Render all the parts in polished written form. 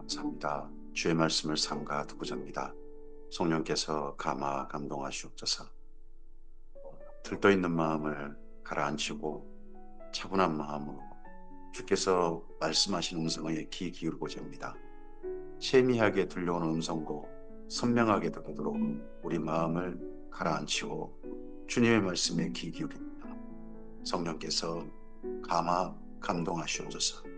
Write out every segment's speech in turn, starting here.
감사합니다. 주의 말씀을 삼가 듣고자 합니다. 성령께서 감화 감동하시옵소서. 들떠 있는 마음을 가라앉히고 차분한 마음으로 주께서 말씀하신 음성에 귀 기울이고자 합니다. 세미하게 들려오는 음성도 선명하게 들리도록 우리 마음을 가라앉히고 주님의 말씀에 귀 기울입니다. 성령께서 감화 감동하시옵소서.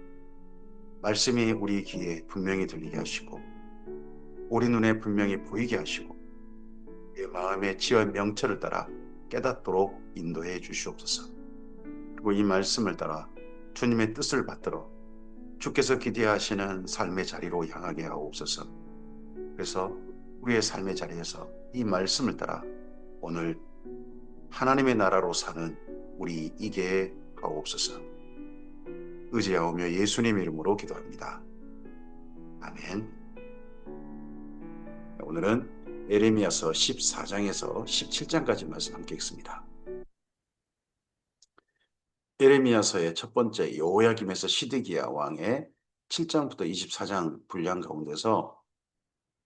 말씀이 우리 귀에 분명히 들리게 하시고 우리 눈에 분명히 보이게 하시고 내 마음의 지와 명철을 따라 깨닫도록 인도해 주시옵소서. 그리고 이 말씀을 따라 주님의 뜻을 받들어 주께서 기대하시는 삶의 자리로 향하게 하옵소서. 그래서 우리의 삶의 자리에서 이 말씀을 따라 오늘 하나님의 나라로 사는 우리 이게 하옵소서. 의지하오며 예수님 이름으로 기도합니다. 아멘. 오늘은 에레미야서 14장에서 17장까지 말씀 함께 읽습니다. 에레미야서의 첫 번째 여호야김에서 시드기야 왕의 7장부터 24장 분량 가운데서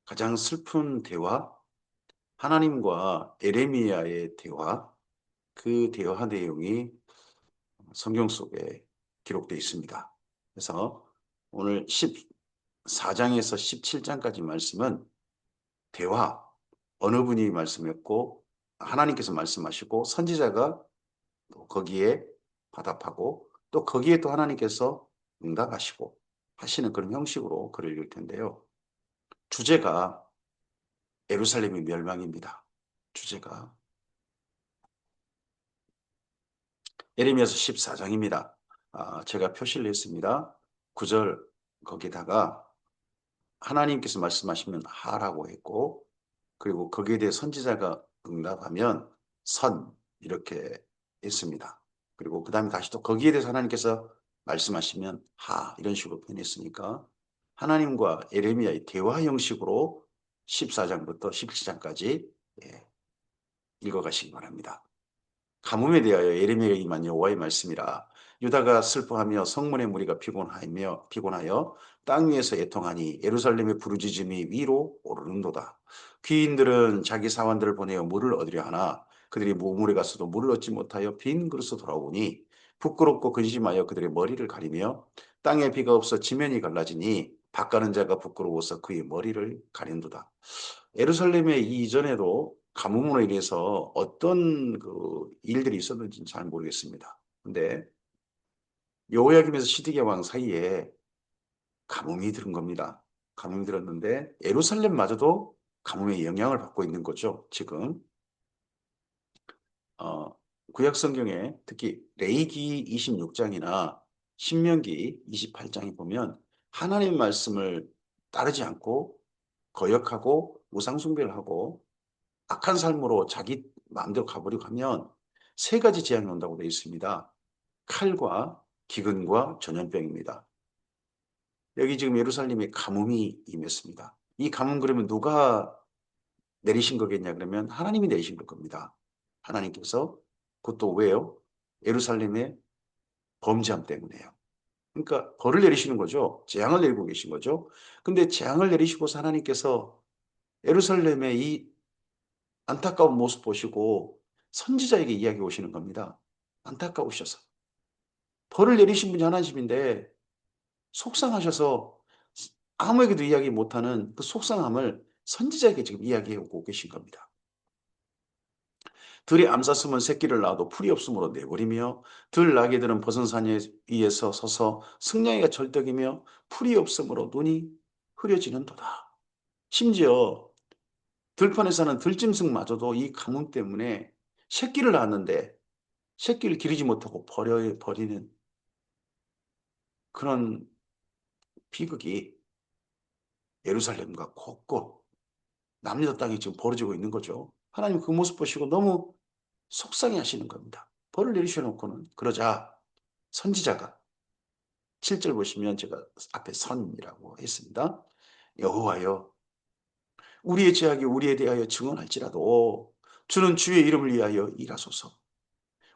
가장 슬픈 대화, 하나님과 에레미야의 대화, 그 대화 내용이 성경 속에 기록되어 있습니다. 그래서 오늘 14장에서 17장까지 말씀은 대화, 어느 분이 말씀했고 하나님께서 말씀하시고 선지자가 또 거기에 화답하고 또 거기에 또 하나님께서 응답하시고 하시는 그런 형식으로 글을 읽을 텐데요. 주제가 예루살렘의 멸망입니다. 주제가 예레미야서 14장입니다. 제가 표시를 했습니다. 9절 거기다가 하나님께서 말씀하시면 하라고 했고 그리고 거기에 대해 선지자가 응답하면 선 이렇게 했습니다. 그리고 그 다음에 다시 또 거기에 대해서 하나님께서 말씀하시면 하 이런 식으로 표현했으니까 하나님과 예레미야의 대화 형식으로 14장부터 17장까지 읽어가시기 바랍니다. 가뭄에 대하여 예레미야에게 임한 여호와의 말씀이라. 유다가 슬퍼하며 성문의 무리가 피곤하여 땅 위에서 애통하니 예루살렘의 부르짖음이 위로 오르는도다. 귀인들은 자기 사환들을 보내어 물을 얻으려 하나 그들이 우물에 갔어도 물을 얻지 못하여 빈 그릇으로 돌아오니 부끄럽고 근심하여 그들의 머리를 가리며 땅에 비가 없어 지면이 갈라지니 밭가는 자가 부끄러워서 그의 머리를 가린도다. 예루살렘의 이전에도 가뭄으로 인해서 어떤 그 일들이 있었는지는 잘 모르겠습니다. 근데 여호야김에서 시드기야 왕 사이에 가뭄이 들은 겁니다. 가뭄이 들었는데 예루살렘마저도 가뭄의 영향을 받고 있는 거죠. 지금 구약 성경에 특히 레위기 26장이나 신명기 28장에 보면 하나님의 말씀을 따르지 않고 거역하고 우상 숭배를 하고 악한 삶으로 자기 마음대로 가버리고 하면 세 가지 재앙이 온다고 되어 있습니다. 칼과 기근과 전염병입니다. 여기 지금 예루살렘에 가뭄이 임했습니다. 이 가뭄 그러면 누가 내리신 거겠냐 그러면 하나님이 내리신 걸 겁니다. 하나님께서 그것도 왜요? 예루살렘의 범죄함 때문에요. 그러니까 벌을 내리시는 거죠. 재앙을 내리고 계신 거죠. 근데 재앙을 내리시고 하나님께서 예루살렘의 이 안타까운 모습 보시고 선지자에게 이야기 오시는 겁니다. 안타까우셔서. 벌을 내리신 분이 하나님인데 속상하셔서 아무에게도 이야기 못하는 그 속상함을 선지자에게 지금 이야기해 오고 계신 겁니다. 들이 암쌌으면 새끼를 낳아도 풀이 없으므로 내버리며 들 나귀들은 버선 산 위에서 서서 승냥이가 절벽이며 풀이 없으므로 눈이 흐려지는도다. 심지어 들판에 사는 들짐승마저도 이 가뭄 때문에 새끼를 낳았는데 새끼를 기르지 못하고 버리는 그런 비극이 예루살렘과 곳곳 남유다 땅에 지금 벌어지고 있는 거죠. 하나님 그 모습 보시고 너무 속상해 하시는 겁니다. 벌을 내리셔 놓고는 그러자 선지자가 7절 보시면 제가 앞에 선이라고 했습니다. 여호와여 우리의 죄악이 우리에 대하여 증언할지라도 주는 주의 이름을 위하여 일하소서.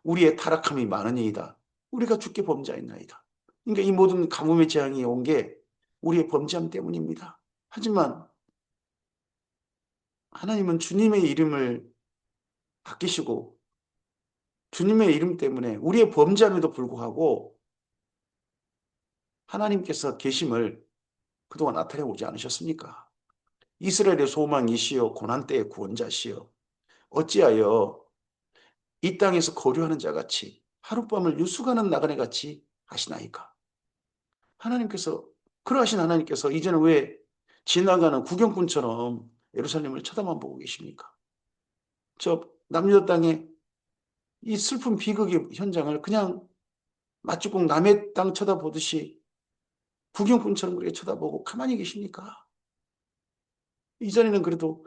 우리의 타락함이 많으니이다. 우리가 주께 범죄하였나이다. 그러니까 이 모든 가뭄의 재앙이 온 게 우리의 범죄함 때문입니다. 하지만 하나님은 주님의 이름을 아끼시고 주님의 이름 때문에 우리의 범죄함에도 불구하고 하나님께서 계심을 그동안 나타내 오지 않으셨습니까? 이스라엘의 소망이시여 고난 때의 구원자시여 어찌하여 이 땅에서 거류하는 자같이 하룻밤을 유숙하는 나그네 같이 하시나이까? 하나님께서 그러하신 하나님께서 이제는 왜 지나가는 구경꾼처럼 예루살렘을 쳐다만 보고 계십니까? 저 남유다 땅에 이 슬픈 비극의 현장을 그냥 마주공 남의 땅 쳐다보듯이 구경꾼처럼 그렇게 쳐다보고 가만히 계십니까? 이전에는 그래도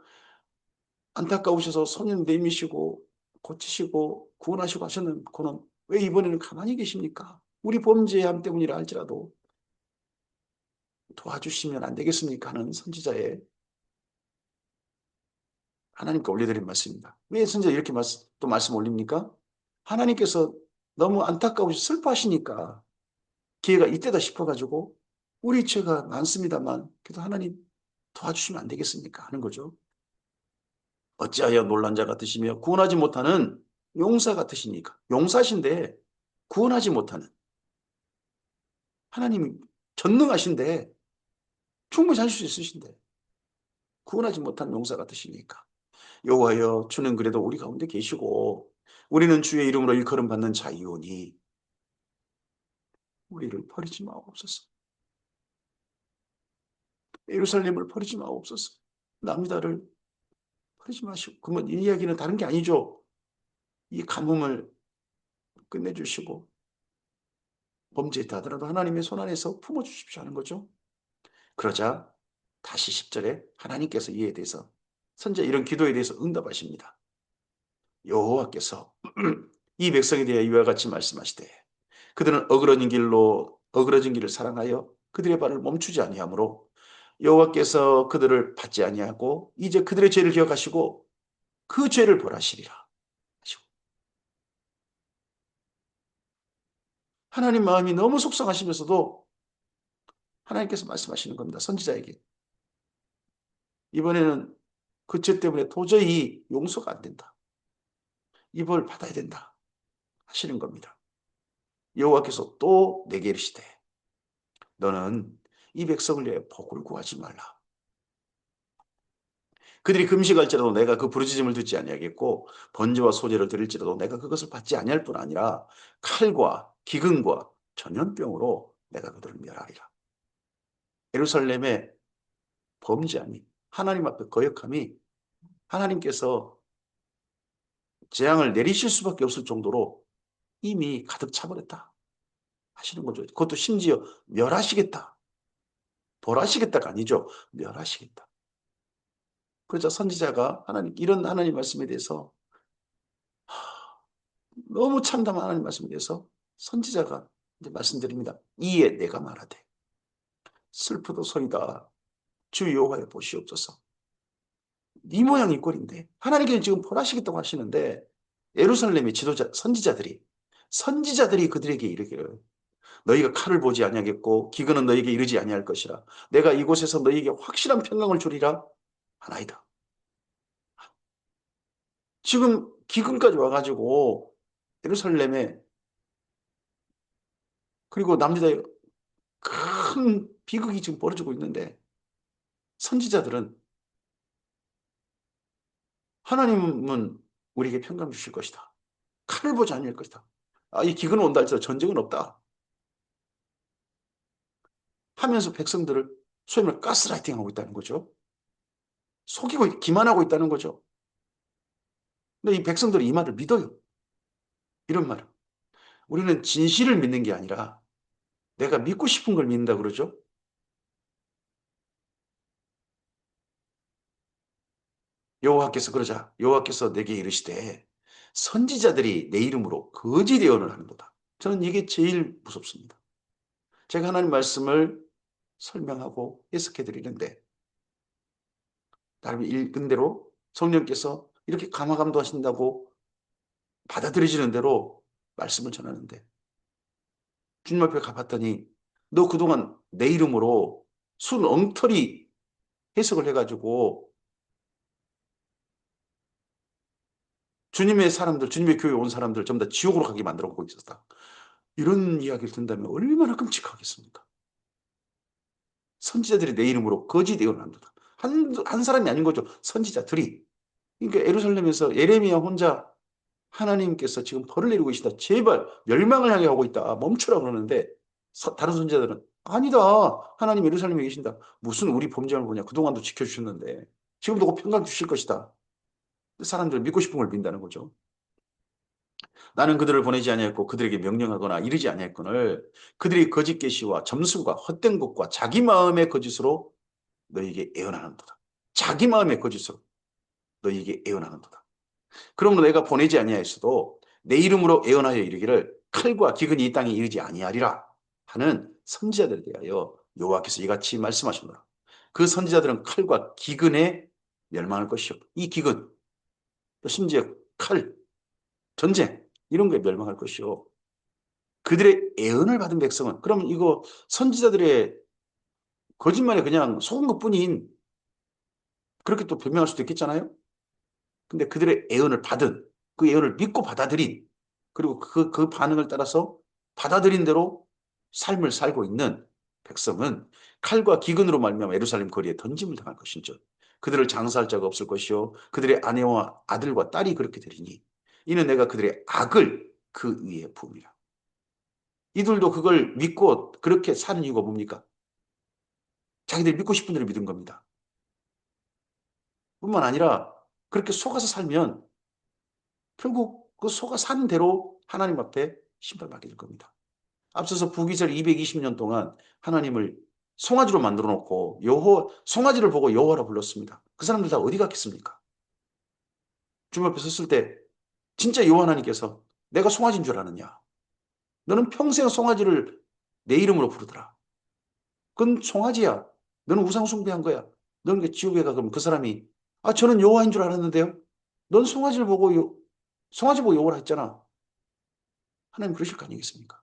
안타까우셔서 손을 내미시고 고치시고 구원하시고 하셨는 그는 왜 이번에는 가만히 계십니까? 우리 범죄함 때문이라 할지라도 도와주시면 안 되겠습니까? 하는 선지자의 하나님께 올려드린 말씀입니다. 왜 선지자 이렇게 또 말씀 올립니까? 하나님께서 너무 안타까우시 슬퍼하시니까 기회가 이때다 싶어가지고 우리 죄가 많습니다만 그래도 하나님 도와주시면 안 되겠습니까? 하는 거죠. 어찌하여 놀란 자 같으시며 구원하지 못하는 용사 같으시니까. 용사신데 구원하지 못하는. 하나님이 전능하신데 충분히 하실 수 있으신데 구원하지 못하는 용사 같으시니까. 여호와여 주는 그래도 우리 가운데 계시고 우리는 주의 이름으로 일컬음 받는 자이오니 우리를 버리지 마옵소서. 예루살렘을 버리지 마옵소서. 남유다를 버리지 마시고. 그러면 이 이야기는 다른 게 아니죠. 이 가뭄을 끝내주시고 범죄했다 하더라도 하나님의 손 안에서 품어주십시오 하는 거죠. 그러자 다시 10절에 하나님께서 이에 대해서 선지자 이런 기도에 대해서 응답하십니다. 여호와께서 이 백성에 대해 이와 같이 말씀하시되 그들은 어그러진 길을 사랑하여 그들의 발을 멈추지 아니하므로 여호와께서 그들을 받지 아니하고 이제 그들의 죄를 기억하시고 그 죄를 벌하시리라. 하나님 마음이 너무 속상하시면서도 하나님께서 말씀하시는 겁니다. 선지자에게. 이번에는 그 죄 때문에 도저히 용서가 안 된다. 이 벌 받아야 된다. 하시는 겁니다. 여호와께서 또 내게 이르시되 너는 이 백성을 위해 복을 구하지 말라. 그들이 금식할지라도 내가 그 부르짖음을 듣지 아니하겠고 번제와 소제를 드릴지라도 내가 그것을 받지 아니할 뿐 아니라 칼과 기근과 전염병으로 내가 그들을 멸하리라. 예루살렘의 범죄함이 하나님 앞에 거역함이 하나님께서 재앙을 내리실 수밖에 없을 정도로 이미 가득 차버렸다 하시는 거죠. 그것도 심지어 멸하시겠다. 벌하시겠다가 아니죠. 멸하시겠다. 그러자 선지자가 이런 하나님 말씀에 대해서 너무 참담한 하나님 말씀에 대해서 선지자가 이제 말씀드립니다. 이에 내가 말하되 슬프도소이다. 주 여호와여 보시옵소서. 이 모양 이 꼴인데 하나님께서 지금 벌하시겠다고 하시는데 예루살렘의 지도자 선지자들이 그들에게 이르기를 너희가 칼을 보지 아니하겠고 기근은 너희에게 이르지 아니할 것이라 내가 이곳에서 너희에게 확실한 평강을 주리라 하나이다. 지금 기근까지 와가지고 예루살렘에 그리고 남유다에 큰 비극이 지금 벌어지고 있는데 선지자들은 하나님은 우리에게 평강 주실 것이다. 칼을 보지 않을 것이다. 이 기근은 온다 할지라도 전쟁은 없다. 하면서 백성들을 소위 말해 가스라이팅하고 있다는 거죠. 속이고 기만하고 있다는 거죠. 근데 이 백성들이 이 말을 믿어요. 이런 말을. 우리는 진실을 믿는 게 아니라 내가 믿고 싶은 걸 믿는다 그러죠. 여호와께서 그러자 여호와께서 내게 이르시되 선지자들이 내 이름으로 거짓 예언을 하는도다. 저는 이게 제일 무섭습니다. 제가 하나님 말씀을 설명하고 해석해 드리는데 나름 읽은 대로 성령께서 이렇게 감화감도 하신다고 받아들여지는 대로 말씀을 전하는데 주님 앞에 가봤더니 너 그동안 내 이름으로 순 엉터리 해석을 해가지고 주님의 사람들, 주님의 교회에 온 사람들 전부 다 지옥으로 가게 만들어 보고 있었다. 이런 이야기를 듣는다면 얼마나 끔찍하겠습니까? 선지자들이 내 이름으로 거짓 예언을 합니다. 한 사람이 아닌 거죠. 선지자들이. 그러니까 예루살렘에서 예레미야 혼자 하나님께서 지금 벌을 내리고 계시다. 제발 멸망을 향해 가고 있다. 멈추라 그러는데 다른 선지자들은 아니다. 하나님 예루살렘에 계신다. 무슨 우리 범죄를 보냐. 그동안도 지켜주셨는데 지금도 곧 평강 주실 것이다. 사람들 믿고 싶은 걸 믿는다는 거죠. 나는 그들을 보내지 아니하였고 그들에게 명령하거나 이르지 아니하였거늘 그들이 거짓 계시와 점수가 헛된 것과 자기 마음의 거짓으로 너희에게 애언하는도다. 자기 마음의 거짓으로 너희에게 애언하는도다. 그러므로 내가 보내지 아니하였어도 내 이름으로 애언하여 이르기를 칼과 기근이 이 땅에 이르지 아니하리라 하는 선지자들에 대하여 여호와께서 이같이 말씀하셨노라. 그 선지자들은 칼과 기근에 멸망할 것이요. 이 기근, 또 심지어 칼, 전쟁 이런 거에 멸망할 것이요. 그들의 애언을 받은 백성은 그러면 이거 선지자들의 거짓말에 그냥 속은 것뿐인 그렇게 또 변명할 수도 있겠잖아요. 근데 그들의 애언을 받은 그 애언을 믿고 받아들인 그리고 그 반응을 따라서 받아들인 대로 삶을 살고 있는 백성은 칼과 기근으로 말미암아 예루살렘 거리에 던짐을 당할 것이죠. 그들을 장사할 자가 없을 것이요 그들의 아내와 아들과 딸이 그렇게 되리니 이는 내가 그들의 악을 그 위에 부으리라. 이들도 그걸 믿고 그렇게 사는 이유가 뭡니까? 자기들이 믿고 싶은 대로 믿은 겁니다. 뿐만 아니라 그렇게 속아서 살면 결국 그 속아 산 대로 하나님 앞에 심판받게 될 겁니다. 앞서서 부귀절 220년 동안 하나님을 송아지로 만들어 놓고 송아지를 보고 여호와라 불렀습니다. 그 사람들 다 어디 갔겠습니까? 주님 앞에 섰을 때 진짜 여호와 하나님께서 내가 송아지인 줄 아느냐? 너는 평생 송아지를 내 이름으로 부르더라. 그건 송아지야. 너는 우상 숭배한 거야. 너는 지옥에 가. 그러면 그 사람이 저는 여호와인 줄 알았는데요. 넌 송아지를 보고 송아지 보고 여호와라 했잖아. 하나님 그러실 거 아니겠습니까?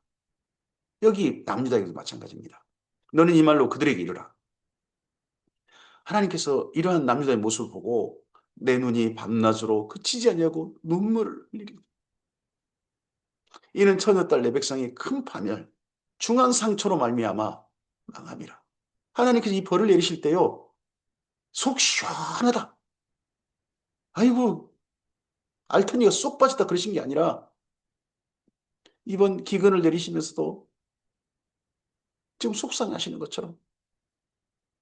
여기 남유다에게도 마찬가지입니다. 너는 이 말로 그들에게 이르라. 하나님께서 이러한 남유다의 모습을 보고 내 눈이 밤낮으로 그치지 아니하고 눈물을 흘리리. 이는 처녀딸 내 백성이 큰 파멸, 중한 상처로 말미암아 망함이라. 하나님께서 이 벌을 내리실 때요. 속 시원하다. 아이고 알턴이가 쏙 빠졌다 그러신 게 아니라 이번 기근을 내리시면서도 지금 속상하시는 것처럼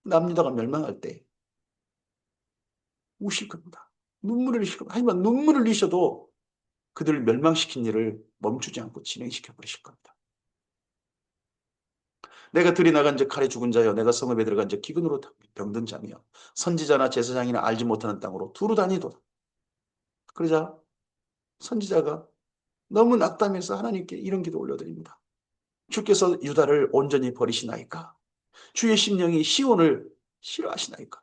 남유다가 멸망할 때 우실 겁니다. 눈물을 흘리실 겁니다. 하지만 눈물을 흘리셔도 그들을 멸망시킨 일을 멈추지 않고 진행시켜 버리실 겁니다. 내가 들이 나간 즉 칼에 죽은 자여 내가 성읍에 들어간 즉 기근으로 병든 자며 선지자나 제사장이나 알지 못하는 땅으로 두루 다니도다. 그러자 선지자가 너무 낙담해서 하나님께 이런 기도 올려드립니다. 주께서 유다를 온전히 버리시나이까? 주의 심령이 시온을 싫어하시나이까?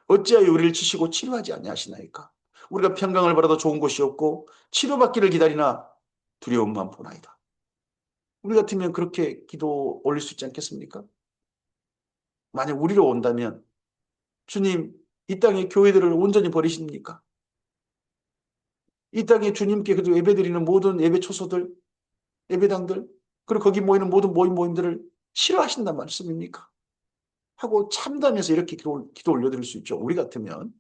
어찌하여 우리를 치시고 치료하지 아니하시나이까? 우리가 평강을 받아도 좋은 곳이 없고 치료받기를 기다리나 두려움만 보나이다. 우리 같으면 그렇게 기도 올릴 수 있지 않겠습니까? 만약 우리로 온다면 주님 이 땅의 교회들을 온전히 버리십니까? 이 땅에 주님께 그래도 예배드리는 모든 예배 초소들, 예배당들, 그리고 거기 모이는 모든 모임들을 싫어하신단 말씀입니까? 하고 참담해서 이렇게 기도 올려드릴 수 있죠. 우리 같으면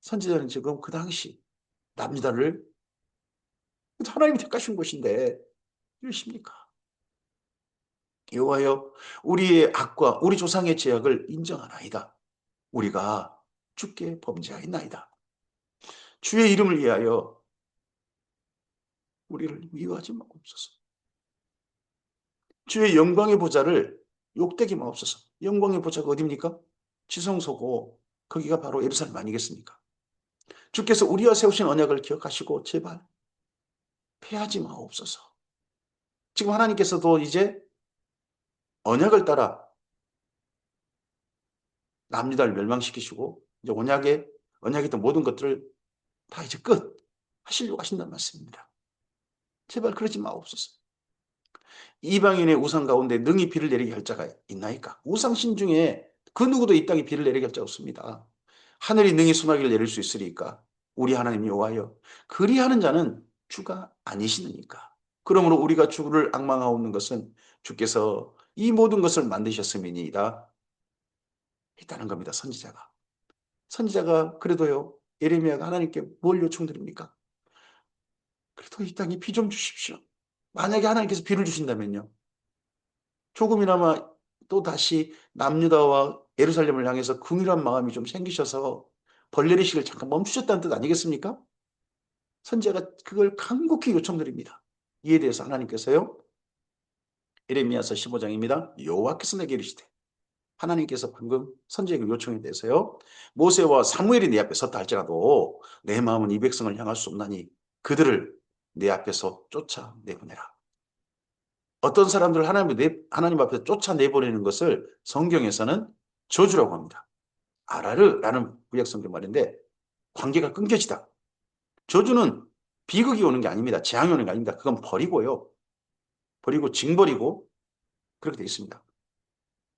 선지자는 지금 그 당시 남유다를 하나님이 택하신 것인데 이러십니까? 여호와여 우리의 악과 우리 조상의 죄악을 인정하나이다. 우리가 주께 범죄하였나이다. 주의 이름을 위하여 우리를 미워하지 마옵소서. 주의 영광의 보좌를 욕되게 마옵소서. 영광의 보좌가 어디입니까? 지성소고 거기가 바로 예루살렘 아니겠습니까? 주께서 우리와 세우신 언약을 기억하시고 제발 패하지 마옵소서. 지금 하나님께서도 이제 언약을 따라 남유다를 멸망시키시고 이제 언약에 있던 모든 것들을 다 이제 끝 하시려고 하신다는 말씀입니다. 제발 그러지 마옵소서. 이방인의 우상 가운데 능히 비를 내리게 할 자가 있나이까? 우상신 중에 그 누구도 이 땅에 비를 내리게 할 자 없습니다. 하늘이 능히 소나기를 내릴 수 있으리까? 우리 하나님 여호와여, 그리하는 자는 주가 아니시느니까. 그러므로 우리가 주를 악망하옵는 것은 주께서 이 모든 것을 만드셨음이니이다 했다는 겁니다. 선지자가 그래도요, 예레미야가 하나님께 뭘 요청드립니까? 그래도 이 땅에 비 좀 주십시오. 만약에 하나님께서 비를 주신다면요, 조금이나마 또 다시 남유다와 예루살렘을 향해서 긍휼한 마음이 좀 생기셔서 벌 내리시길 잠깐 멈추셨다는 뜻 아니겠습니까? 선지자가 그걸 간곡히 요청드립니다. 이에 대해서 하나님께서요, 예레미야서 15장입니다. 여호와께서 내게 이르시되, 하나님께서 방금 선지자에게 요청에 대해서요, 모세와 사무엘이 내 앞에 섰다 할지라도 내 마음은 이 백성을 향할 수 없나니 그들을 내 앞에서 쫓아내보내라. 어떤 사람들을 하나님 앞에 쫓아내보내는 것을 성경에서는 저주라고 합니다. 아라르라는 구약 성경 말인데, 관계가 끊겨지다. 저주는 비극이 오는 게 아닙니다. 재앙이 오는 게 아닙니다. 그건 버리고요. 버리고 징벌이고 그렇게 되어 있습니다.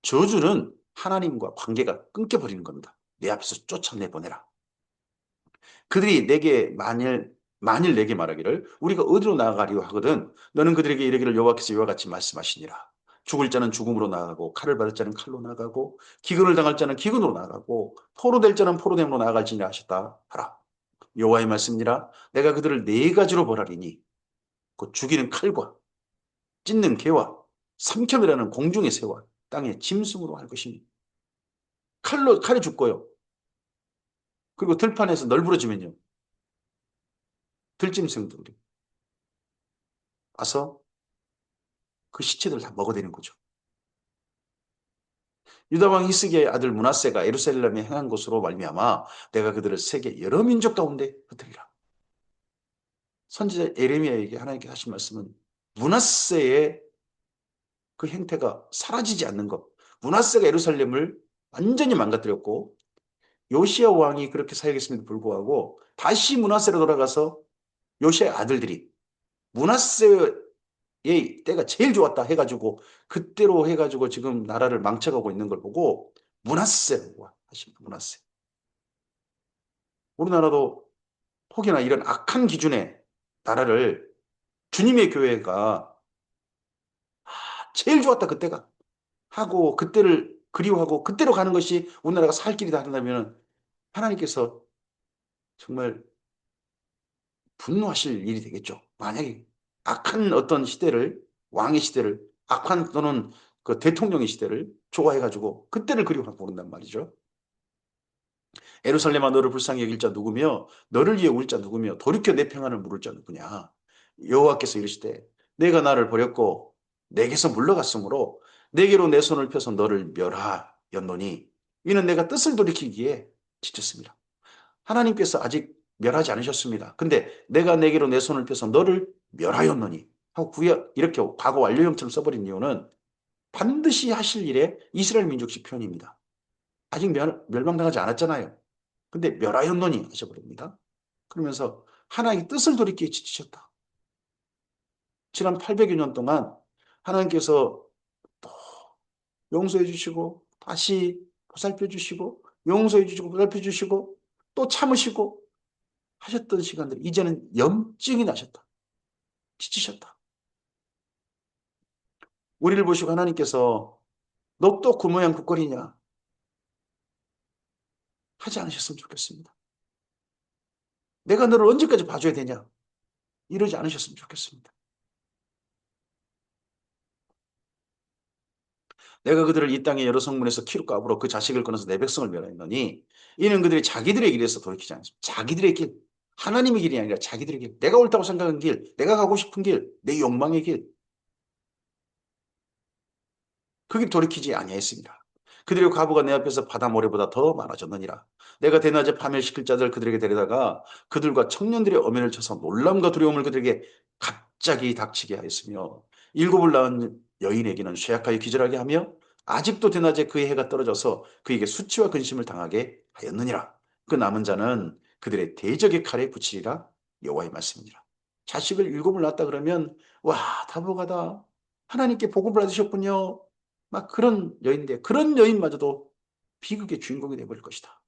저주는 하나님과 관계가 끊겨버리는 겁니다. 내 앞에서 쫓아내보내라. 그들이 내게 만일 내게 말하기를 우리가 어디로 나아가리요 하거든 너는 그들에게 이르기를 여호와께서 이와 같이 말씀하시니라. 죽을 자는 죽음으로 나아가고 칼을 받을 자는 칼로 나아가고 기근을 당할 자는 기근으로 나아가고 포로될 자는 포로됨으로 나아갈지니라 하셨다 하라. 여호와의 말씀이니라. 내가 그들을 네 가지로 벌하리니 곧 죽이는 칼과 찢는 개와 삼켜이라는 공중의 새와 땅의 짐승으로 할 것이니. 칼이 죽고요. 그리고 들판에서 널브러지면요, 들짐승들이 와서 그 시체들 다 먹어대는 거죠. 유다왕 히스기야의 아들 므낫세가 예루살렘에 행한 것으로 말미암아 내가 그들을 세계 여러 민족 가운데 흩으리라. 선지자 예레미야에게 하나님께 하신 말씀은 므낫세의 그 행태가 사라지지 않는 것. 므낫세가 예루살렘을 완전히 망가뜨렸고 요시야 왕이 그렇게 사역했음에도 불구하고 다시 므낫세로 돌아가서 요시야의 아들들이 므낫세의 때가 제일 좋았다 해가지고 그때로 해가지고 지금 나라를 망쳐가고 있는 걸 보고 므낫세라고 하십니다. 므낫세. 우리나라도 혹여나 이런 악한 기준의 나라를 주님의 교회가 제일 좋았다 그때가 하고 그때를 그리워하고 그때로 가는 것이 우리나라가 살 길이다 한다면 하나님께서 정말 분노하실 일이 되겠죠. 만약에 악한 어떤 시대를, 왕의 시대를, 악한 또는 그 대통령의 시대를 좋아해가지고 그때를 그리워하고 그런단 말이죠. 예루살렘아 너를 불쌍히 여길 자 누구며 너를 위해 울 자 누구며 돌이켜 내 평안을 물을 자 누구냐. 여호와께서 이르시되 내가 나를 버렸고 내게서 물러갔으므로 내게로 내 손을 펴서 너를 멸하였노니 이는 내가 뜻을 돌이키기에 지쳤습니다. 하나님께서 아직 멸하지 않으셨습니다. 근데 내가 내게로 내 손을 펴서 너를 멸하였노니 하고 이렇게 과거 완료형처럼 써버린 이유는 반드시 하실 일에 이스라엘 민족식 표현입니다. 아직 멸망당하지 않았잖아요. 근데 멸하였노니 하셔버립니다. 그러면서 하나님의 뜻을 돌이키기 지치셨다. 지난 800여 년 동안 하나님께서 또 용서해 주시고 다시 보살펴 주시고 용서해 주시고 보살펴 주시고 또 참으시고 하셨던 시간들 이제는 염증이 나셨다. 지치셨다. 우리를 보시고 하나님께서 너 또 그 모양 그 꼴이냐 하지 않으셨으면 좋겠습니다. 내가 너를 언제까지 봐줘야 되냐 이러지 않으셨으면 좋겠습니다. 내가 그들을 이 땅의 여러 성문에서 키로 까불어 그 자식을 끊어서 내 백성을 멸하였노니 이는 그들이 자기들의 길에서 돌이키지 않습니다. 자기들의 길, 하나님의 길이 아니라 자기들의 길, 내가 옳다고 생각하는 길, 내가 가고 싶은 길, 내 욕망의 길, 그 길 돌이키지 아니하였습니다. 그들의 과부가 내 앞에서 바다 모래보다 더 많아졌느니라. 내가 대낮에 파멸시킬 자들 그들에게 데려다가 그들과 청년들의 엄연을 쳐서 놀람과 두려움을 그들에게 갑자기 닥치게 하였으며 일곱을 낳은 여인에게는 쇠약하여 기절하게 하며 아직도 대낮에 그의 해가 떨어져서 그에게 수치와 근심을 당하게 하였느니라. 그 남은 자는 그들의 대적의 칼에 붙이리라. 여호와의 말씀이니라. 자식을 일곱을 낳았다 그러면 와 다복하다. 하나님께 복을 받으셨군요. 막 그런 여인인데 그런 여인마저도 비극의 주인공이 되어버릴 것이다.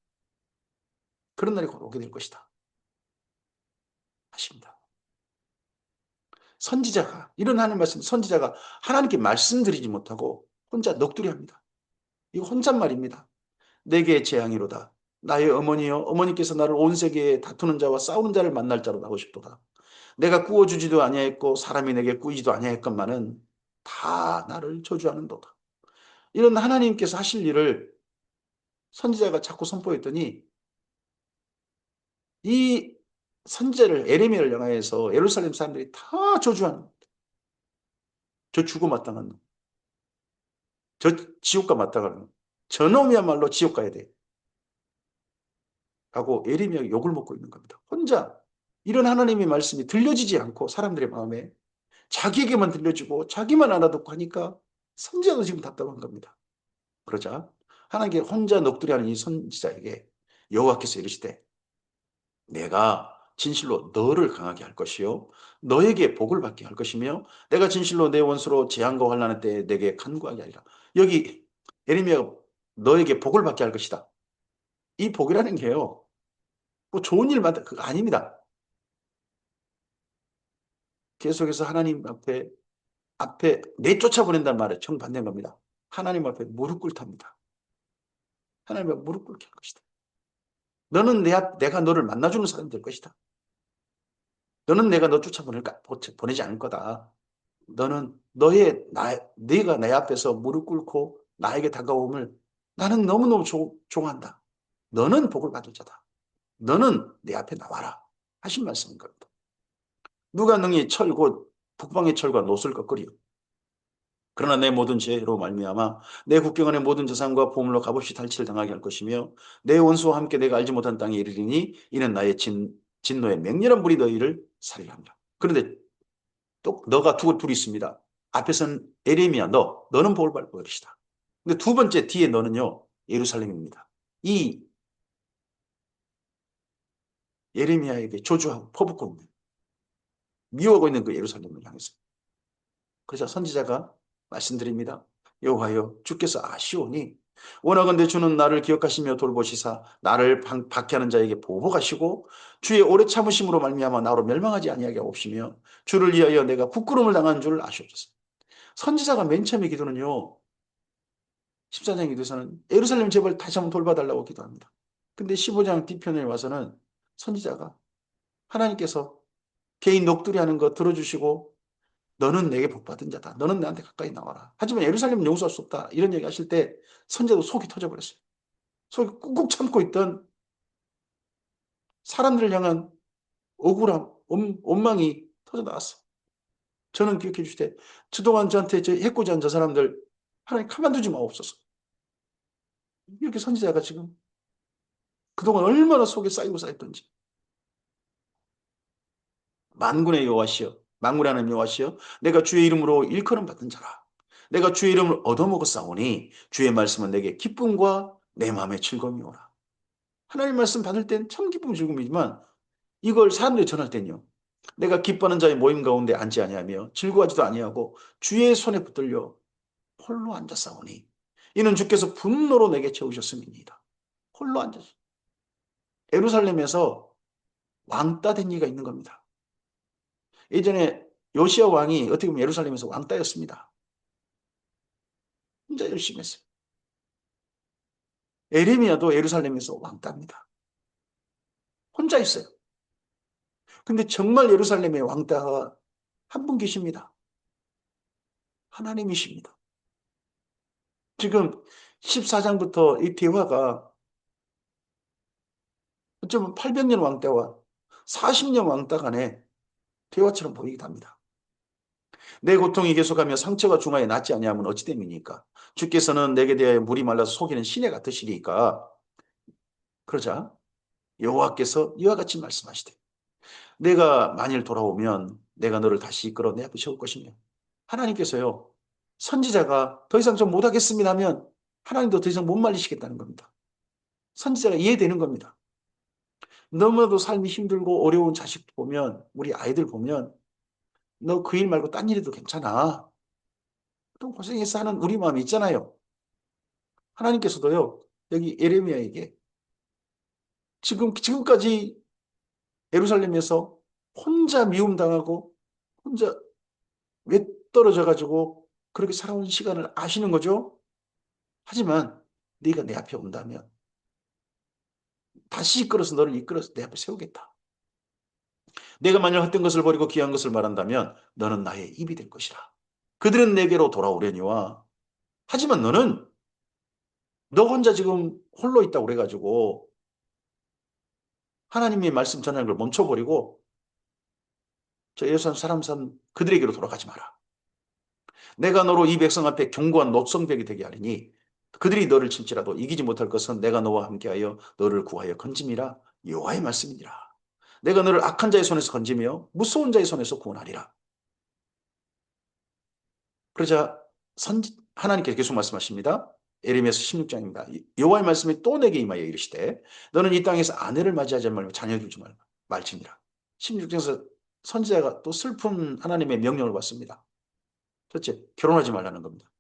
그런 날이 곧 오게 될 것이다. 하십니다. 선지자가 이런 하나님 말씀 선지자가 하나님께 말씀드리지 못하고 혼자 넋두리합니다. 이거 혼잣말입니다. 내게 재앙이로다. 나의 어머니여 어머니께서 나를 온 세계에 다투는 자와 싸우는 자를 만날 자로 나고 싶도다. 내가 꾸어주지도 아니하였고 사람이 내게 꾸이지도 아니하였건만은 다 나를 저주하는도다. 이런 하나님께서 하실 일을 선지자가 자꾸 선포했더니 이 선지자를 에레미야를 향하여서 예루살렘 사람들이 다 저주하는 겁니다. 저 죽어 마땅한 놈. 저 지옥가 마땅한 놈. 저놈이야말로 지옥 가야 돼. 라고 예레미야가 욕을 먹고 있는 겁니다. 혼자 이런 하나님의 말씀이 들려지지 않고 사람들의 마음에 자기에게만 들려지고 자기만 알아듣고 하니까 선지자도 지금 답답한 겁니다. 그러자 하나님께 혼자 넋두리하는 이 선지자에게 여호와께서 이르시되 내가 진실로 너를 강하게 할 것이요 너에게 복을 받게 할 것이며 내가 진실로 내 원수로 재앙과 환난의 때에 내게 간구하게 하리라. 여기 예레미야가 너에게 복을 받게 할 것이다. 이 복이라는 게요. 뭐 좋은 일만 그거 아닙니다. 계속해서 하나님 앞에 내쫓아보낸다는 말에 정반대인 겁니다. 하나님 앞에 무릎 꿇답니다. 하나님 앞에 무릎 꿇게 할 것이다. 너는 내가 너를 만나주는 사람이 될 것이다. 너는 내가 너 보내지 않을 거다. 너는 네가 내 앞에서 무릎 꿇고 나에게 다가옴을 나는 너무너무 좋아한다. 너는 복을 받을 자다. 너는 내 앞에 나와라. 하신 말씀인 겁니다. 누가 능히 곧 북방의 철과 노술 것거리요. 그러나 내 모든 죄로 말미암아 내 국경 안의 모든 재산과 보물로 값없이 탈취를 당하게 할 것이며 내 원수와 함께 내가 알지 못한 땅에 이르리니 이는 나의 진노의 맹렬한 불이 너희를 살리라 합니다. 그런데 또 너가 둘이 있습니다. 앞에서는 에레미야 너는 복을 받을 것이다. 근데 두 번째 뒤에 너는요 예루살렘입니다. 이 예레미야에게 조주하고 퍼붓고 있는 미워하고 있는 그 예루살렘을 향해서 그래서 선지자가 말씀드립니다. 여호와여 주께서 아시오니 원하건대 주는 나를 기억하시며 돌보시사 나를 박해하는 자에게 보복하시고 주의 오래 참으심으로 말미암아 나로 멸망하지 아니하게 하옵시며 주를 위하여 내가 부끄러움을 당한 줄 아시옵소서. 선지자가 맨 처음에 기도는요. 14장 기도에서는 예루살렘 제발 다시 한번 돌봐달라고 기도합니다. 근데 15장 뒤편에 와서는 선지자가 하나님께서 개인 넋두리 하는 거 들어주시고 너는 내게 복받은 자다. 너는 나한테 가까이 나와라. 하지만 예루살렘은 용서할 수 없다. 이런 얘기 하실 때 선지자도 속이 터져버렸어요. 속이 꾹꾹 참고 있던 사람들을 향한 억울함, 원망이 터져나왔어. 저는 기억해 주시되 그동안 저한테 해코지 한 저 사람들 하나님 가만두지 마옵소서. 이렇게 선지자가 지금 그동안 얼마나 속에 쌓이고 쌓였던지. 만군의 여호와시여 만군의 하나님 여호와시여 내가 주의 이름으로 일컬음 받은 자라. 내가 주의 이름을 얻어먹었사오니 주의 말씀은 내게 기쁨과 내 마음의 즐거움이오라. 하나님 말씀 받을 땐 참 기쁨 즐거움이지만 이걸 사람들이 전할 땐요. 내가 기뻐하는 자의 모임 가운데 앉지 아니하며 즐거워하지도 아니하고 주의 손에 붙들려 홀로 앉았사오니 이는 주께서 분노로 내게 채우셨음이니이다. 홀로 앉았어. 예루살렘에서 왕따 된 이가 있는 겁니다. 예전에 요시야 왕이 어떻게 보면 예루살렘에서 왕따였습니다. 혼자 열심히 했어요. 에레미야도 예루살렘에서 왕따입니다. 혼자 있어요. 근데 정말 예루살렘의 왕따가 한 분 계십니다. 하나님이십니다. 지금 14장부터 이 대화가 어쩌면 800년 왕따와 40년 왕따 간의 대화처럼 보이기도 합니다. 내 고통이 계속하며 상처가 중하에 낫지 아니하면 어찌 됨이니까 주께서는 내게 대하여 물이 말라서 속이는 시내 같으시리까. 그러자 여호와께서 이와 같이 말씀하시되 내가 만일 돌아오면 내가 너를 다시 이끌어 내 앞에 세울 것이며 하나님께서요 선지자가 더 이상 좀 못하겠습니다 하면 하나님도 더 이상 못 말리시겠다는 겁니다. 선지자가 이해되는 겁니다. 너무나도 삶이 힘들고 어려운 자식 보면 우리 아이들 보면 너 그 일 말고 딴 일 해도 괜찮아. 좀 고생해서 하는 우리 마음이 있잖아요. 하나님께서도요, 여기 예레미야에게 지금까지 예루살렘에서 혼자 미움당하고 혼자 왜 떨어져가지고 그렇게 살아온 시간을 아시는 거죠? 하지만 네가 내 앞에 온다면 다시 이끌어서 너를 이끌어서 내 앞에 세우겠다. 내가 만약 헛된 것을 버리고 귀한 것을 말한다면 너는 나의 입이 될 것이라. 그들은 내게로 돌아오려니와 하지만 너는 너 혼자 지금 홀로 있다고 그래가지고 하나님의 말씀 전하는 걸 멈춰버리고 저 예루살렘 사람 산 그들에게로 돌아가지 마라. 내가 너로 이 백성 앞에 견고한 녹성벽이 되게 하리니 그들이 너를 침지라도 이기지 못할 것은 내가 너와 함께하여 너를 구하여 건짐이라 여호와의 말씀이니라. 내가 너를 악한 자의 손에서 건지며 무서운 자의 손에서 구원하리라. 그러자 하나님께서 계속 말씀하십니다. 에레미야서 16장입니다. 여호와의 말씀이 또 내게 임하여 이르시되 너는 이 땅에서 아내를 맞이하지 말고 자녀를 두지 말지니라. 16장에서 선지자가 또 슬픈 하나님의 명령을 받습니다. 첫째, 결혼하지 말라는 겁니다.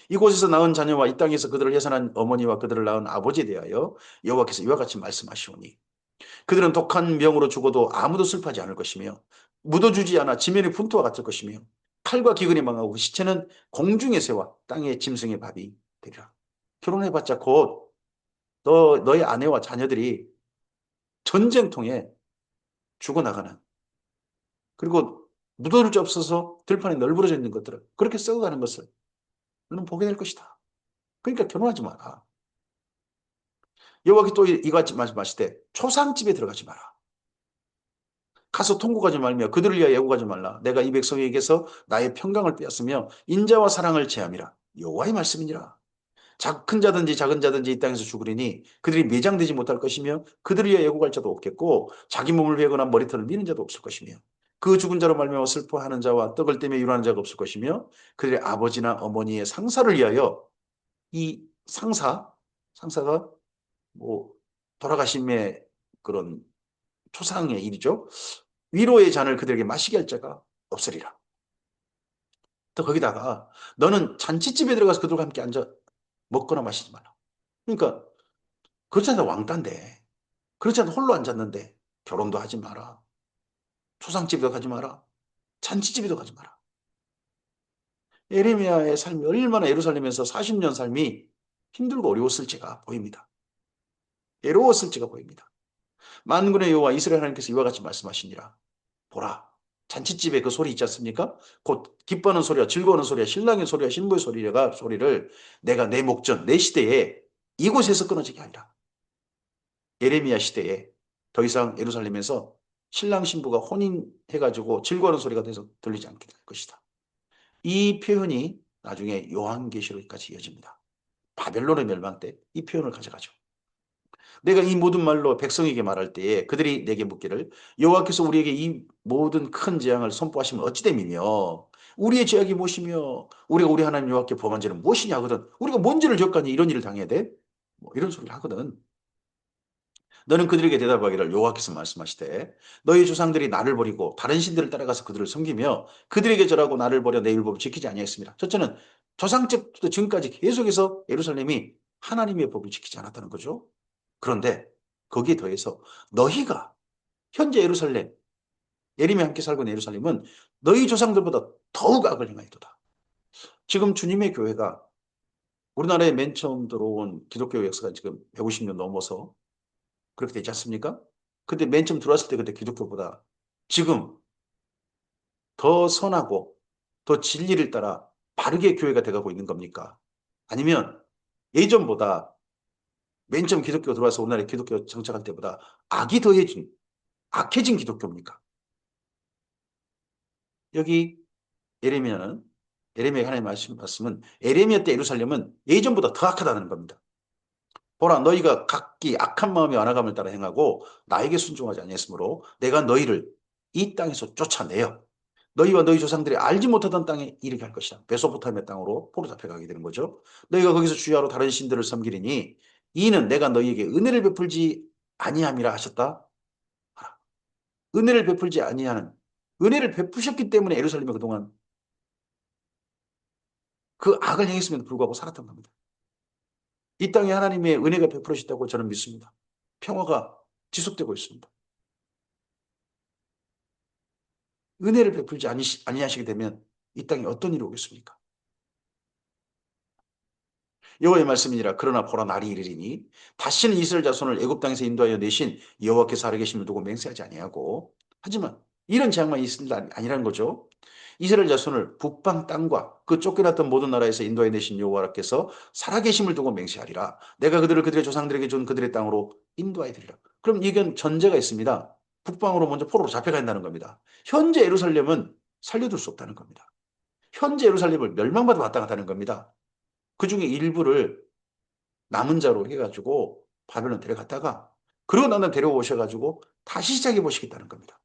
이곳에서 낳은 자녀와 이 땅에서 그들을 해산한 어머니와 그들을 낳은 아버지에 대하여 여호와께서 이와 같이 말씀하시오니 그들은 독한 병으로 죽어도 아무도 슬퍼하지 않을 것이며 묻어주지 않아 지면의 분토와 같을 것이며 칼과 기근이 망하고 그 시체는 공중의 새와 땅의 짐승의 밥이 되리라. 결혼해봤자 곧 너의 아내와 자녀들이 전쟁통에 죽어나가는 그리고 묻어줄 데 없어서 들판에 널브러져 있는 것들을 그렇게 썩어가는 것을 너는 보게 될 것이다. 그러니까 결혼하지 마라. 여호와께 또 이같이 말씀하시되 초상집에 들어가지 마라. 가서 통곡하지 말며 그들을 위하여 애곡하지 말라. 내가 이 백성에게서 나의 평강을 빼앗으며 인자와 사랑을 제함이라. 여호와의 말씀이니라. 큰 자든지 작은 자든지 이 땅에서 죽으리니 그들이 매장되지 못할 것이며 그들을 위하여 애곡할 자도 없겠고 자기 몸을 베거나 머리털을 미는 자도 없을 것이며 그 죽은 자로 말미암아 슬퍼하는 자와 떡을 떼며 유라는 자가 없을 것이며 그들의 아버지나 어머니의 상사를 위하여 이 상사가 뭐 돌아가심의 그런 초상의 일이죠. 위로의 잔을 그들에게 마시게 할 자가 없으리라. 또 거기다가 너는 잔치집에 들어가서 그들과 함께 앉아 먹거나 마시지 말라. 그러니까 그렇지 않다 왕따인데 그렇지 않다 홀로 앉았는데 결혼도 하지 마라. 초상집에도 가지 마라. 잔치집에도 가지 마라. 예레미야의 삶이 얼마나 예루살렘에서 40년 삶이 힘들고 어려웠을지가 보입니다. 외로웠을지가 보입니다. 만군의 여호와 이스라엘 하나님께서 이와 같이 말씀하시니라. 보라, 잔치집에 그 소리 있지 않습니까? 곧 기뻐하는 소리와 즐거워하는 소리와 신랑의 소리와 신부의 소리를 내가 내 목전, 내 시대에 이곳에서 끊어지게 하리라. 예레미야 시대에 더 이상 예루살렘에서 신랑 신부가 혼인해가지고 즐거워하는 소리가 돼서 들리지 않게 될 것이다. 이 표현이 나중에 요한계시록까지 이어집니다. 바벨론의 멸망 때 이 표현을 가져가죠. 내가 이 모든 말로 백성에게 말할 때에 그들이 내게 묻기를 여호와께서 우리에게 이 모든 큰 재앙을 선포하시면 어찌 됨이며 우리의 죄악이 무엇이며 우리가 우리 하나님 여호와께 범한 죄는 무엇이냐 하거든. 우리가 뭔 죄를 지었가니 이런 일을 당해야 돼? 뭐 이런 소리를 하거든. 너는 그들에게 대답하기를 여호와께서 말씀하시되 너희 조상들이 나를 버리고 다른 신들을 따라가서 그들을 섬기며 그들에게 절하고 나를 버려 내 율법을 지키지 아니하였습니다. 첫째는 조상적부터 지금까지 계속해서 예루살렘이 하나님의 법을 지키지 않았다는 거죠. 그런데 거기에 더해서 너희가 현재 예루살렘, 예림이 함께 살고 있는 예루살렘은 너희 조상들보다 더욱 악을 행하였도다. 지금 주님의 교회가 우리나라에 맨 처음 들어온 기독교 역사가 지금 150년 넘어서 그렇게 되지 않습니까? 근데 맨 처음 들어왔을 때 그때 기독교보다 지금 더 선하고 더 진리를 따라 바르게 교회가 돼가고 있는 겁니까? 아니면 예전보다 맨 처음 기독교 들어와서 우리나라에 기독교 정착할 때보다 악해진 기독교입니까? 여기 예레미야는 예레미야 하나님 말씀은 예레미야 때 예루살렘은 예전보다 더 악하다는 겁니다. 보라 너희가 각기 악한 마음의 완악함을 따라 행하고 나에게 순종하지 아니했으므로 내가 너희를 이 땅에서 쫓아내어 너희와 너희 조상들이 알지 못하던 땅에 이르게 할 것이다. 메소포타미아 땅으로 포로 잡혀가게 되는 거죠. 너희가 거기서 주야로 다른 신들을 섬기리니 이는 내가 너희에게 은혜를 베풀지 아니함이라 하셨다. 은혜를 베풀지 아니하는 은혜를 베푸셨기 때문에 예루살렘에 그동안 그 악을 행했음에도 불구하고 살았던 겁니다. 이 땅에 하나님의 은혜가 베풀어졌다고 저는 믿습니다. 평화가 지속되고 있습니다. 은혜를 베풀지 아니하시게 되면 이 땅에 어떤 일이 오겠습니까? 여호와의 말씀이니라. 그러나 보라, 날이 이르리니 다시는 이스라엘 자손을 애굽 땅에서 인도하여 내신 여호와께서 살아계심을 두고 맹세하지 아니하고, 하지만 이런 재앙만 있을 날 아니라는 거죠. 이스라엘 자손을 북방 땅과 그 쫓겨났던 모든 나라에서 인도하여 내신 여호와께서 살아계심을 두고 맹세하리라. 내가 그들을 그들의 조상들에게 준 그들의 땅으로 인도하여 드리라. 그럼 이건 전제가 있습니다. 북방으로 먼저 포로로 잡혀가 된다는 겁니다. 현재 예루살렘은 살려둘 수 없다는 겁니다. 현재 예루살렘을 멸망받아 왔다 갔다는 겁니다. 그 중에 일부를 남은 자로 해가지고 바벨론 데려갔다가, 그러고 난 다음에 데려오셔가지고 다시 시작해 보시겠다는 겁니다.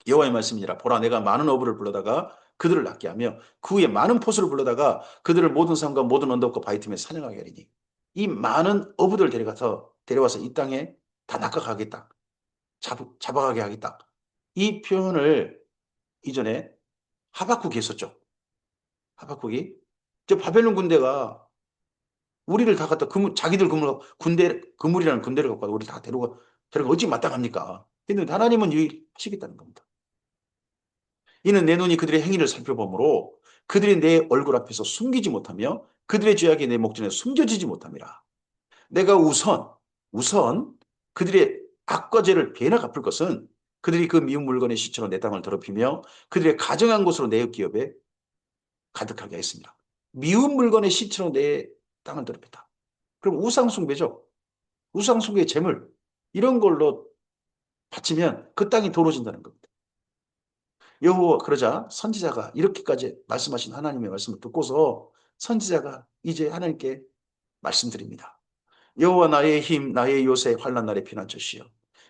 여호와의 말씀이니라. 보라, 내가 많은 어부를 불러다가 그들을 낫게 하며 그 후에 많은 포수를 불러다가 그들을 모든 산과 모든 언덕과 바위 틈에 사냥하게 하리니, 이 많은 어부들 데려와서 이 땅에 다 낚아가겠다. 잡아가게 하겠다. 이 표현을 이전에 하박국이 했었죠. 하박국이 저 바벨론 군대가 우리를 다 갖다 자기들 그물이라는 군대를 갖고 와서 우리 다 데려가 어찌 마땅합니까? 근데 하나님은 유일하시겠다는 겁니다. 이는 내 눈이 그들의 행위를 살펴보므로 그들이 내 얼굴 앞에서 숨기지 못하며 그들의 죄악이 내 목전에 숨겨지지 못함이라. 내가 우선 그들의 악과 죄를 배나 갚을 것은 그들이 그 미운 물건의 시체로 내 땅을 더럽히며 그들의 가정한 곳으로 내 기업에 가득하게 했습니다. 미운 물건의 시체로 내 땅을 더럽혔다. 그럼 우상숭배죠. 우상숭배의 재물, 이런 걸로 바치면 그 땅이 더러워진다는 겁니다. 여호와 그러자 선지자가 이렇게까지 말씀하신 하나님의 말씀을 듣고서 선지자가 이제 하나님께 말씀드립니다. 여호와 나의 힘, 나의 요새, 환난 날의 피난처시여,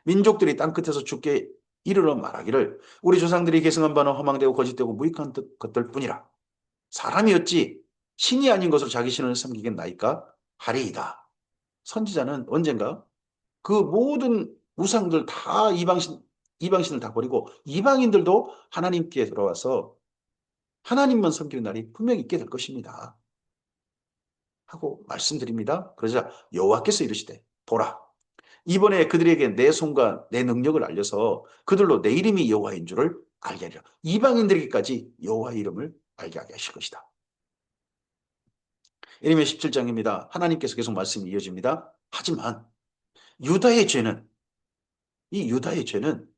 민족들이 땅끝에서 죽게 이르러 말하기를 우리 조상들이 계승한 바는 허망되고 거짓되고 무익한 것들 뿐이라. 사람이 어찌 신이 아닌 것으로 자기 신을 섬기겠나이까 하리이다. 선지자는 언젠가 그 모든 우상들 다 이방신을 다 버리고 이방인들도 하나님께 들어와서 하나님만 섬기는 날이 분명히 있게 될 것입니다. 하고 말씀드립니다. 그러자 여호와께서 이르시되, 보라, 이번에 그들에게 내 손과 내 능력을 알려서 그들로 내 이름이 여호와인 줄을 알게 하리라. 이방인들에게까지 여호와의 이름을 알게 하게 하실 것이다. 예레미야 17장입니다. 하나님께서 계속 말씀이 이어집니다. 하지만 유다의 죄는 이 유다의 죄는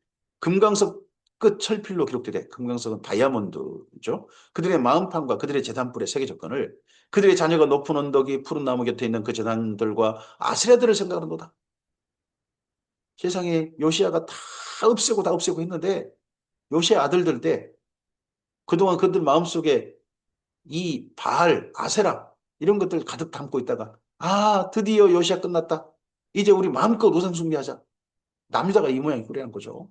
금강석 끝 철필로 기록되되, 금강석은 다이아몬드죠. 그들의 마음판과 그들의 재단불에 새겨졌거늘 그들의 자녀가 높은 언덕이 푸른 나무 곁에 있는 그 재단들과 아세라들을 생각하는도다. 세상에 요시아가 다 없애고 했는데 요시아 아들들 때 그동안 그들 마음속에 이 바알, 아세라 이런 것들 가득 담고 있다가, 드디어 요시아 끝났다. 이제 우리 마음껏 우상 숭배하자. 남자가 이 모양이 꾸려는 거죠.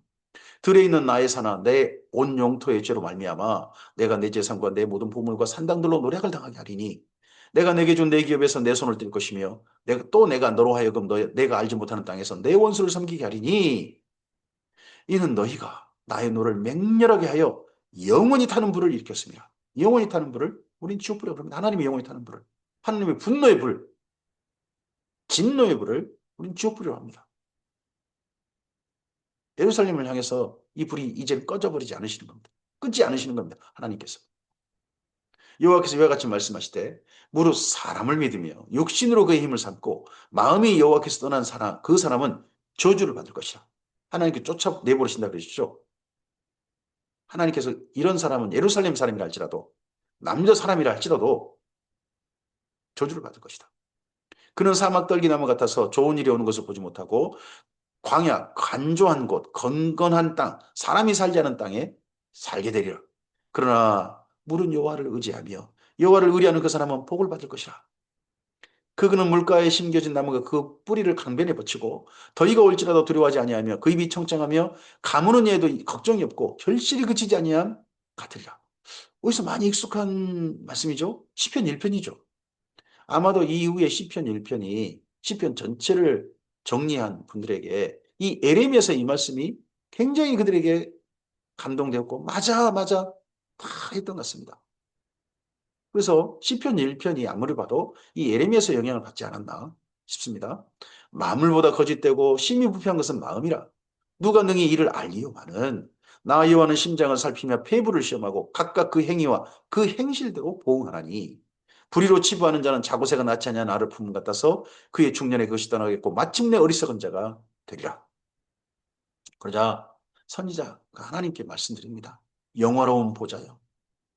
들에 있는 나의 산아, 내 온 영토의 죄로 말미암아 내가 내 재산과 내 모든 보물과 산당들로 노략을 당하게 하리니, 내가 내게 준 내 기업에서 내 손을 뗄 것이며 내가 너로 하여금 내가 알지 못하는 땅에서 내 원수를 섬기게 하리니, 이는 너희가 나의 노를 맹렬하게 하여 영원히 타는 불을 일으켰습니다. 영원히 타는 불을 우린 지옥불이라고 합니다. 하나님의 영원히 타는 불을, 하나님의 분노의 불, 진노의 불을 우린 지옥불이라고 합니다. 예루살렘을 향해서 이 불이 이제 꺼져버리지 않으시는 겁니다. 끊지 않으시는 겁니다. 하나님께서. 여호와께서 이와 같이 말씀하시되, 무릇 사람을 믿으며 육신으로 그의 힘을 삼고 마음이 여호와께서 떠난 사람, 그 사람은 저주를 받을 것이라. 하나님께 쫓아내버리신다 그러시죠. 하나님께서 이런 사람은 예루살렘 사람이라 할지라도, 남자 사람이라 할지라도 저주를 받을 것이다. 그는 사막 떨기나무 같아서 좋은 일이 오는 것을 보지 못하고 광야, 간조한 곳, 건건한 땅, 사람이 살지 않은 땅에 살게 되리라. 그러나 물은 여호와를 의지하며 여호와를 의뢰하는 그 사람은 복을 받을 것이라. 그는 물가에 심겨진 나무가 그 뿌리를 강변에 붙이고 더위가 올지라도 두려워하지 아니하며 그 입이 청청하며 가무는 이에도 걱정이 없고 결실이 그치지 아니함 같으리라. 어디서 많이 익숙한 말씀이죠? 시편 1편이죠. 아마도 이후에 시편 1편이 시편 전체를 정리한 분들에게 이 에레미야서 이 말씀이 굉장히 그들에게 감동되었고 맞아 다 했던 것 같습니다. 그래서 시편 1편이 아무리 봐도 이 예레미야서 영향을 받지 않았나 싶습니다. 만물보다 거짓되고 심히 부패한 것은 마음이라. 누가 능히 이를 알리요마는 나 여호와는 심장을 살피며 폐부를 시험하고 각각 그 행위와 그 행실대로 보응하나니 불의로 치부하는 자는 자고새가 낳지 아니한 알을 품은 것 같아서 그의 중년에 그것이 떠나겠고 마침내 어리석은 자가 되리라. 그러자 선지자가 하나님께 말씀드립니다. 영화로운 보좌여,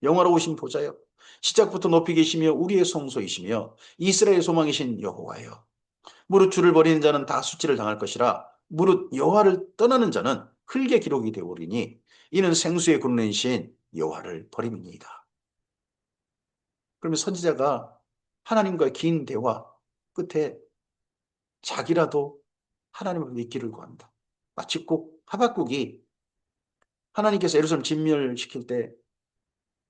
영화로우신 보좌여, 시작부터 높이 계시며 우리의 성소이시며 이스라엘 소망이신 여호와여, 무릇 주를 버리는 자는 다 수치를 당할 것이라. 무릇 여호와를 떠나는 자는 흙의 기록이 되오리니 이는 생수의 군내이신 여호와를 버림이니이다. 그러면 선지자가 하나님과의 긴 대화 끝에 자기라도 하나님을 믿기를 구합니다. 마치 꼭 하박국이 하나님께서 예루살렘 진멸시킬 때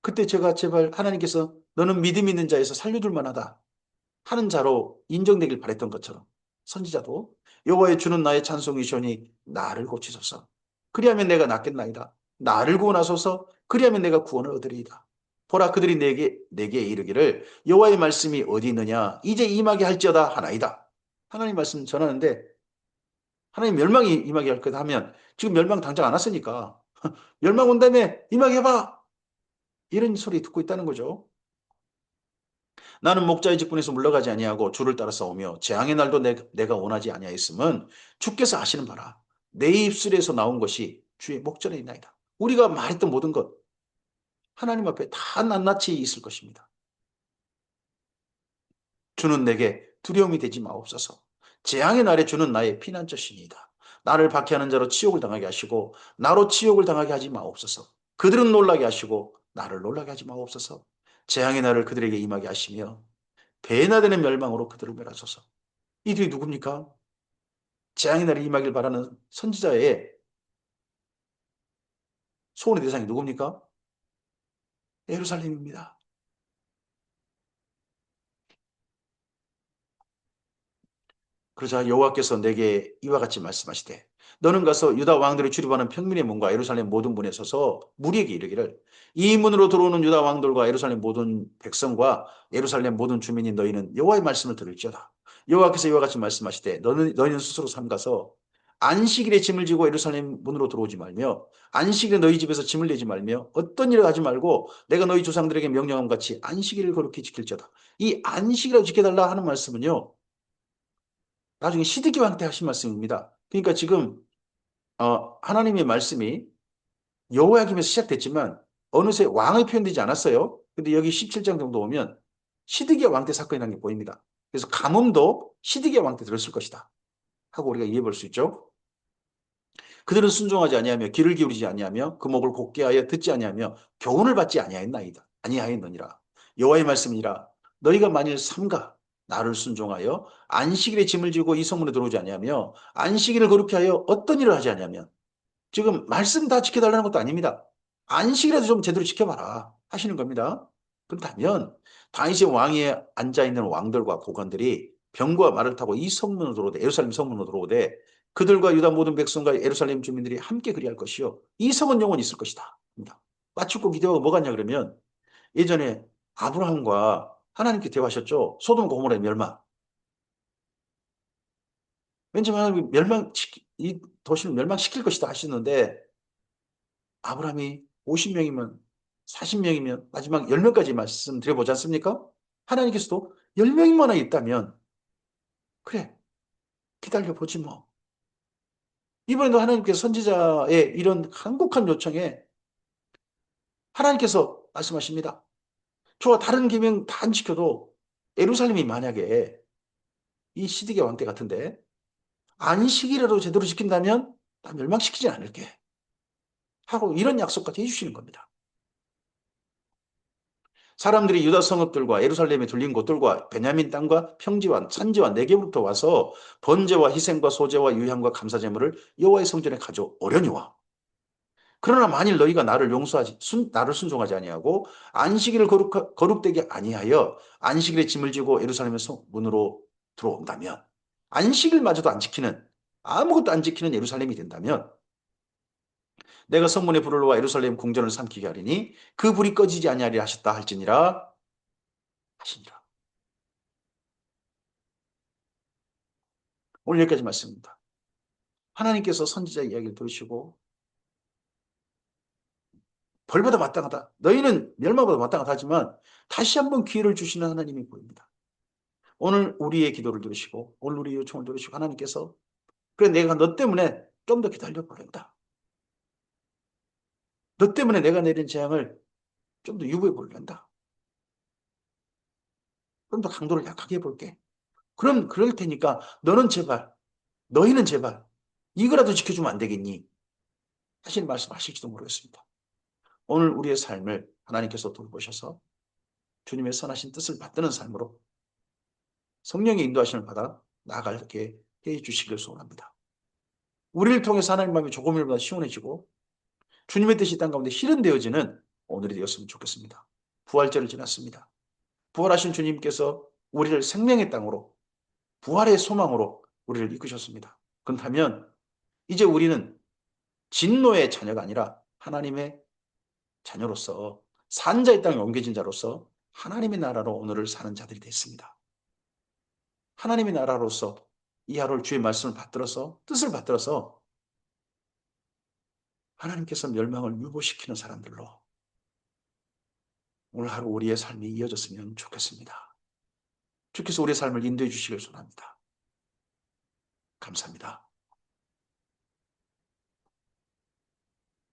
그때 제가 제발 하나님께서 너는 믿음 있는 자에서 살려줄 만하다 하는 자로 인정되길 바랬던 것처럼 선지자도 여호와의 주는 나의 찬송이시오니 나를 고치소서. 그리하면 내가 낫겠나이다. 나를 구원하소서. 그리하면 내가 구원을 얻으리이다. 보라 그들이 내게 이르기를 여호와의 말씀이 어디 있느냐 이제 임하게 할지어다 하나이다. 하나님 말씀 전하는데 하나님 멸망이 임하게 할 거다 하면 지금 멸망 당장 안 왔으니까 멸망 온 다음에 임하게 해봐. 이런 소리 듣고 있다는 거죠. 나는 목자의 직분에서 물러가지 아니하고 주를 따라 싸우며 재앙의 날도 내가 원하지 아니하였음은 주께서 아시는 바라. 내 입술에서 나온 것이 주의 목전에 있나이다. 우리가 말했던 모든 것 하나님 앞에 다 낱낱이 있을 것입니다. 주는 내게 두려움이 되지 마옵소서. 재앙의 날에 주는 나의 피난처시니이다. 나를 박해하는 자로 치욕을 당하게 하시고 나로 치욕을 당하게 하지 마옵소서. 그들은 놀라게 하시고 나를 놀라게 하지 마옵소서. 재앙의 날을 그들에게 임하게 하시며 배나 되는 멸망으로 그들을 멸하소서. 이들이 누굽니까? 재앙의 날이 임하길 바라는 선지자의 소원의 대상이 누굽니까? 예루살렘입니다. 그러자 여호와께서 내게 이와 같이 말씀하시되 너는 가서 유다 왕들이 출입하는 평민의 문과 예루살렘 모든 문에 서서 무리에게 이르기를 이 문으로 들어오는 유다 왕들과 예루살렘 모든 백성과 예루살렘 모든 주민이 너희는 여호와의 말씀을 들을지어다. 여호와께서 이와 같이 말씀하시되 너희는 스스로 삼가서 안식일에 짐을 지고 예루살렘 문으로 들어오지 말며 안식일에 너희 집에서 짐을 내지 말며 어떤 일을 하지 말고 내가 너희 조상들에게 명령함 같이 안식일을 거룩히 지킬지어다. 이 안식일을 지켜달라 하는 말씀은요. 나중에 시드기 왕 때 하신 말씀입니다. 그러니까 지금 하나님의 말씀이 여호야김에서 시작됐지만 어느새 왕의 표현되지 않았어요. 근데 여기 17장 정도 오면 시드기야 왕 때 사건이 난 게 보입니다. 그래서 가뭄도 시드기야 왕 때 들었을 것이다 하고 우리가 이해해 볼 수 있죠. 그들은 순종하지 아니하며 귀를 기울이지 아니하며 그 목을 곧게 하여 듣지 아니하며 교훈을 받지 아니하였나이다. 아니하였느니라. 여호와의 말씀이니라. 너희가 만일 삼가 나를 순종하여 안식일에 짐을 지고 이 성문에 들어오지 아니하며 안식일을 거룩히 하여 어떤 일을 하지 아니하면 지금 말씀 다 지켜달라는 것도 아닙니다. 안식이라도 좀 제대로 지켜봐라 하시는 겁니다. 그렇다면 다윗의 왕위에 앉아있는 왕들과 고관들이 병과 말을 타고 이 성문으로 들어오되 예루살렘 성문으로 들어오되 그들과 유다 모든 백성과 예루살렘 주민들이 함께 그리할 것이요 이 성은 영원히 있을 것이다. 마치고 기대가 뭐가 있냐 그러면 예전에 아브라함과 하나님께 대화하셨죠. 소돔과 고모라의 멸망. 왜냐하면 하나님이 이 도시를 멸망시킬 것이다 하시는데 아브라함이 50명이면 40명이면 마지막 10명까지 말씀드려보지 않습니까? 하나님께서도 10명만 있다면 그래 기다려보지 뭐. 이번에도 하나님께서 선지자의 이런 한곡한 요청에 하나님께서 말씀하십니다. 저와 다른 계명 다 안 지켜도 예루살렘이 만약에 이 시드기야 왕 때 같은데 안식일이라도 제대로 지킨다면 나 멸망시키지 않을게 하고 이런 약속까지 해주시는 겁니다. 사람들이 유다 성읍들과 예루살렘에 둘린 곳들과 베냐민 땅과 평지와 산지와 내게부터 와서 번제와 희생과 소제와 유향과 감사제물을 여호와의 성전에 가져오려니와 그러나 만일 너희가 나를 순종하지 아니하고 안식일을 거룩되게 아니하여 안식일에 짐을 지고 예루살렘의 문으로 들어온다면 안식일마저도 안 지키는 아무것도 안 지키는 예루살렘이 된다면 내가 성문의 불을 놓아 예루살렘 궁전을 삼키게 하리니 그 불이 꺼지지 아니하리라 하셨다 할지니라. 하시니라. 오늘 여기까지 말씀입니다. 하나님께서 선지자 이야기를 들으시고 벌보다 마땅하다. 너희는 멸망보다 마땅하다 하지만 다시 한번 기회를 주시는 하나님이 보입니다. 오늘 우리의 기도를 들으시고 오늘 우리의 요청을 들으시고 하나님께서 그래 내가 너 때문에 좀 더 기다려 보낸다. 너 때문에 내가 내린 재앙을 좀 더 유보해 보낸다. 좀 더 강도를 약하게 해볼게. 그럼 그럴 테니까 너는 제발 너희는 제발 이거라도 지켜주면 안 되겠니? 하시는 말씀 하실지도 모르겠습니다. 오늘 우리의 삶을 하나님께서 돌보셔서 주님의 선하신 뜻을 받드는 삶으로 성령의 인도하심을 받아 나아가게 해 주시길 소원합니다. 우리를 통해서 하나님 마음이 조금이라도 시원해지고 주님의 뜻이 땅 가운데 실현되어지는 오늘이 되었으면 좋겠습니다. 부활절을 지났습니다. 부활하신 주님께서 우리를 생명의 땅으로 부활의 소망으로 우리를 이끄셨습니다. 그렇다면 이제 우리는 진노의 자녀가 아니라 하나님의 자녀로서 산자의 땅에 옮겨진 자로서 하나님의 나라로 오늘을 사는 자들이 됐습니다. 하나님의 나라로서 이 하루를 주의 말씀을 받들어서 뜻을 받들어서 하나님께서 멸망을 유보시키는 사람들로 오늘 하루 우리의 삶이 이어졌으면 좋겠습니다. 주께서 우리의 삶을 인도해 주시길 소원합니다. 감사합니다.